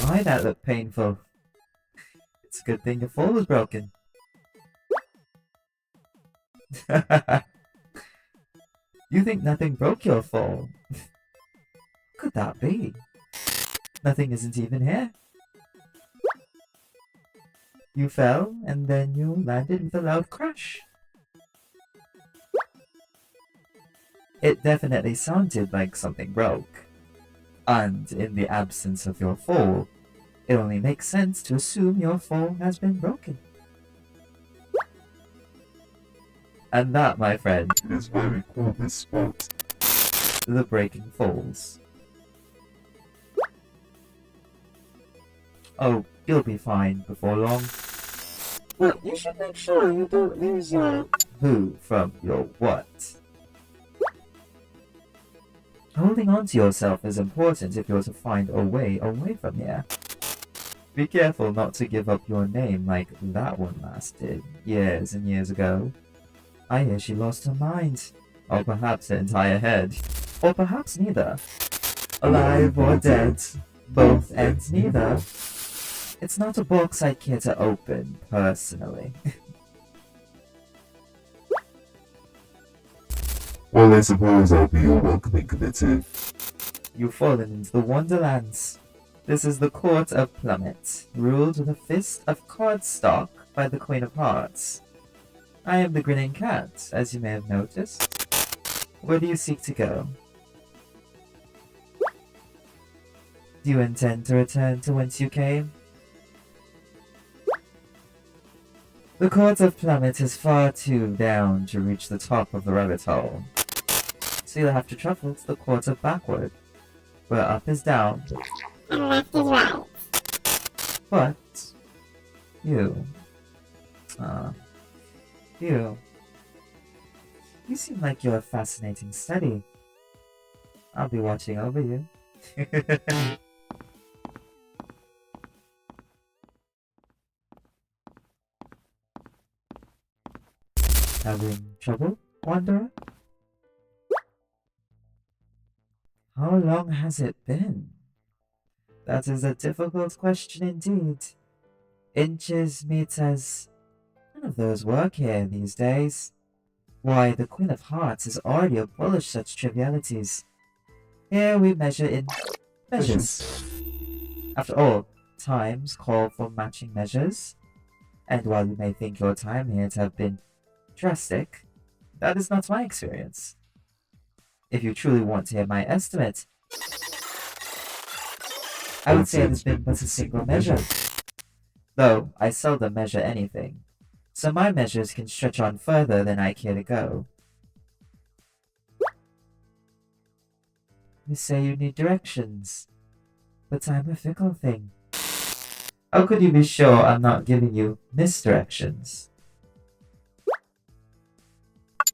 Why that looked painful? It's a good thing your fall was broken. You think nothing broke your fall? Could that be? Nothing isn't even here. You fell, and then you landed with a loud crash. It definitely sounded like something broke. And in the absence of your fall, it only makes sense to assume your fall has been broken. And that, my friend, is why we call this sport the Breaking Falls. Oh, you'll be fine before long. But you should make sure you don't lose your... Who from your what? Holding on to yourself is important if you're to find a way away from here. Be careful not to give up your name like that one last did, years and years ago. I hear she lost her mind, or perhaps her entire head, or perhaps neither. Alive or dead, both and neither. It's not a box I'd care to open, personally. Well, I suppose I'll be your welcoming committee. You've fallen into the Wonderlands. This is the Court of Plummet, ruled with a fist of cardstock by the Queen of Hearts. I am the Grinning Cat, as you may have noticed. Where do you seek to go? Do you intend to return to whence you came? The Court of Plummet is far too down to reach the top of the rabbit hole. So you'll have to travel to the Court of Backward, where up is down, and left is right. but you, you seem like you're a fascinating study. I'll be watching over you. Having trouble, Wanderer? How long has it been? That is a difficult question indeed. Inches, meters, none of those work here these days. Why, the Queen of Hearts has already abolished such trivialities. Here we measure in measures. After all, times call for matching measures. And while you may think your time here to have been drastic, that is not my experience. If you truly want to hear my estimate, I would say it has been but a single measure. Though I seldom measure anything, so my measures can stretch on further than I care to go. You say you need directions, but I'm a fickle thing. How could you be sure I'm not giving you misdirections?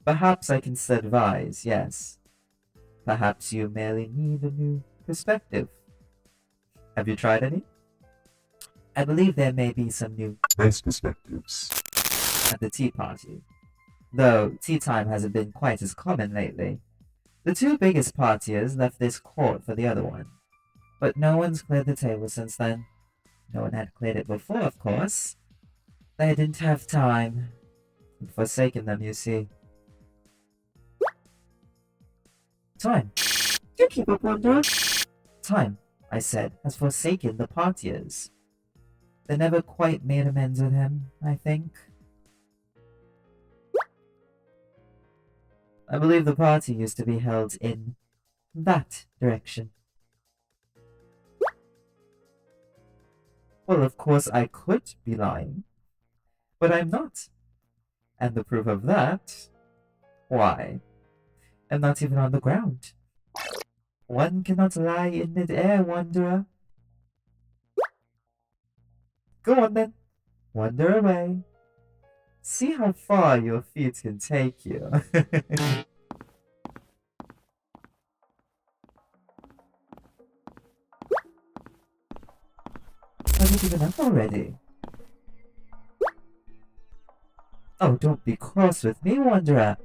Perhaps I can still advise, yes. Perhaps you merely need a new perspective. Have you tried any? I believe there may be some new Nice perspectives. at the tea party. Though tea time hasn't been quite as common lately. The two biggest partiers left this court for the other one. But no one's cleared the table since then. No one had cleared it before, of course. They didn't have time. I'd forsaken them, you see. Time. Do keep up, Wanderer. Time, I said, has forsaken the partiers. They never quite made amends with him, I think. I believe the party used to be held in that direction. Well, of course I could be lying, but I'm not. And the proof of that? Why, I'm not even on the ground. One cannot lie in mid-air, Wanderer. Go on then, wander away. See how far your feet can take you. Have you given up already? Oh, don't be cross with me, Wanderer.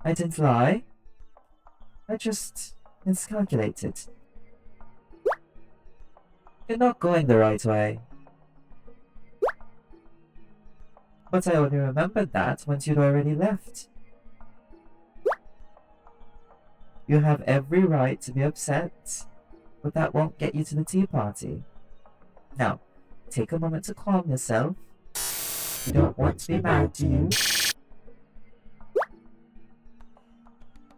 I didn't lie. I just miscalculated. You're not going the right way. But I only remembered that once you'd already left. You have every right to be upset, but that won't get you to the tea party. Now, take a moment to calm yourself. You don't want to be mad, do you?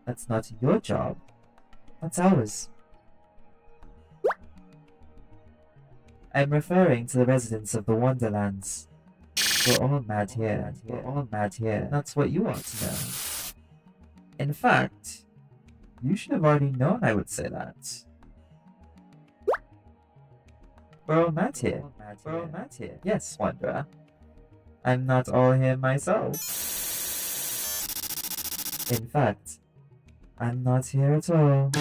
That's not your job. That's ours. I'm referring to the residents of the Wonderlands. We're all mad here. We're all mad here. That's what you ought to know. In fact, you should have already known I would say that. We're all mad here. We're all mad here. Yes, Wanderer. I'm not all here myself. In fact, I'm not here at all.